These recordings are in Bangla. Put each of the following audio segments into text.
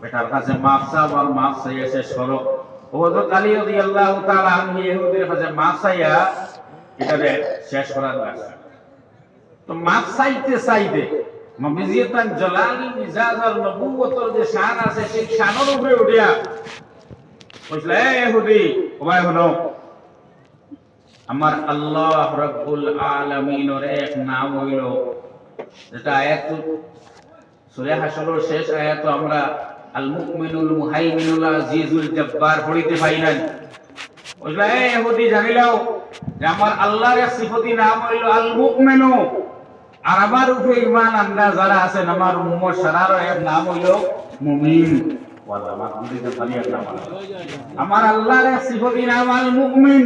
বেটার কাছে মাফ চাও আর মাফ চাইয়া শেষ করো। হযরত আলী রাদিয়াল্লাহু তাআলা আনহু ইহুদির কাছে মাফ চাইয়া এটারে শেষ করার রাস্তা। তো মাফ চাইতে চাইতে নবীজিয়াতান জালালি মিজাজ আর নবুয়তর যে শান আছে সেই শানের উপরে উঠিয়া কইলে এ ইহুদি ওবাই হলো আমার আল্লাহ রাব্বুল আলামিনের এক নাম হইল, যেটা আয়াত সূরা হাশরের শেষ আয়াত আমরা আল মুমিনুল মুহাইমিনুল আজিজুল জব্বার পড়িতে পাই না। কইলে এ ইহুদি জানিলাও যে আমার আল্লাহর এক সিফতি নাম হইল আল মুমিনু, আর আমার উপরে ঈমান আনরা যারা আছেন আমার উম্মত সারার এক নাম হইল মুমিন। ওয়াল্লাহ মাহমুদিতে পানিয়ার নাম আমার আল্লাহর এক সিফতি নাম আল মুমিন,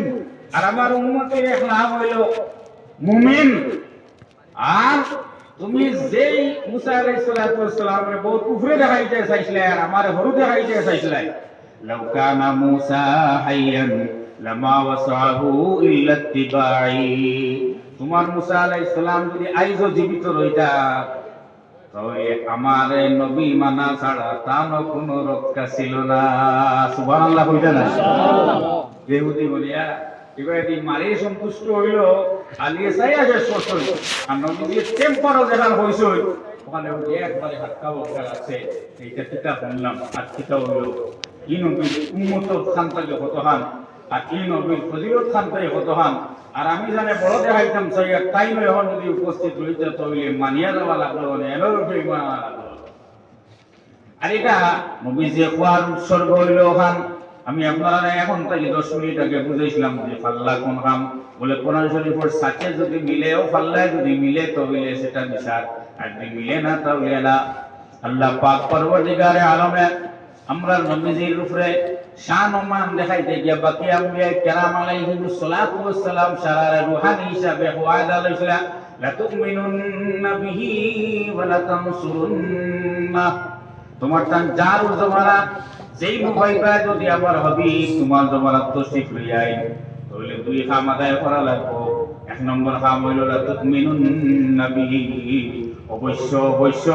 আর আমার উম্মতের এক নাম হইল মুমিন। আর তুমি যেই মুসা আলাইহিস সালাতু ওয়াস সালামের বহুত কুফরে দেখাইতে চাইছিলে আর আমারে হরু দেখাইতে চাইছিলে, লাউ কানা মুসা হাইয়ান লামা ওয়াসাহু ইল্লা ইত্তিবাই। তোমার মুসা আলাইহিস সালাম যদি আইজো জীবিত রইতা তবে আমার নবী মানা ছাড়া তার কোনো রক্ষা ছিল না। সুবহানাল্লাহ কইতা না ইহুদি বলিয়া ইবাদি মারি সন্তুষ্ট হইল, আলিয়ে চাইয়া যে শেষ হইল। আর নবীজির টেম্পারও যেখানে হইছে ওখানে একবারে হাক্কা বক্কা আছে। এইটা কিতাব শুনলাম আর কিতাব হইল ই নবীর উম্মত খান থেকে কত হান আর ই নবীর ফজিলত খান থেকে কত হান। আর আমি জানে বড় দেখাইতাম সৈয়দ তাই নয়, এখন যদি উপস্থিত রইতে তবে মানিয়া দেওয়া লাগলো না, এর উপরে মানা লাগলো। আর এটা নবীজি কোয়ার উৎসর্গ হইল ওখান। আমি আপনারা এখন থেকে 10 মিনিট আগে বুঝাইছিলাম যে ফাল্লা কোন কাম বলে কোরআন শরীফের সাথে যদি মিলেও ফাল্লায় যদি মিলে তবে সেটা মিশার, আর যদি মিলে না তবে না। আল্লাহ পাক পরওয়ারদিগারে আলমে আমরা নবীজির উপরে শান ও মান দেখাইতে গিয়া বাকি আম্বিয়া কেরাম আলাইহিমুস সালাতু ওয়াস সালাম সারারে রূহানি হিসাবে ওয়াদা লইছিল, লা তুমিনুন্না বিহি ওয়া লা তানসুরুন্না। তোমার তান যার জমানা যেই মুখাইবা যদি আমার হবি তোমার জমানা তশরিফ লইয়াই তাহলে দুই কাম আদায় করা লাগবো। এক নম্বর কাম হইল লা তুমিনুন্না বিহি, অবশ্য অবশ্য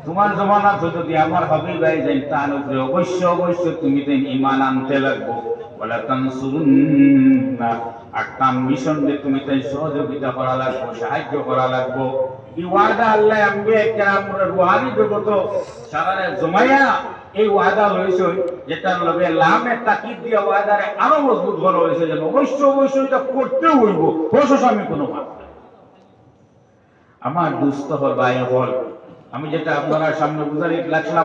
তোমার জমানা যদি আমার হবি ভাই যাই তার উপরে অবশ্য অবশ্য তুমি তো ঈমান আনতে লাগবো। ওয়ালা তানসুরুন্না, আর তার মিশন দিয়ে তুমি তাই সহযোগিতা করা লাগবো, সাহায্য করা লাগবো। এই ওয়াদা আল্লাহ আম্বিয়া কেরামের রূহানি জগত সারারে জমাইয়া এই ওয়াদা লইছে, যেটার লগে লামে তাকিদ দিয়া ওয়াদারে আরো মজবুত করা হয়েছে যেন অবশ্য অবশ্য এটা করতে হইব, প্রশাস আমি কোনো ভাব নাই। আমার দুস্থ হল ভাই হল আমি যেটা আপনারা সামনে বুঝাই লাগলাম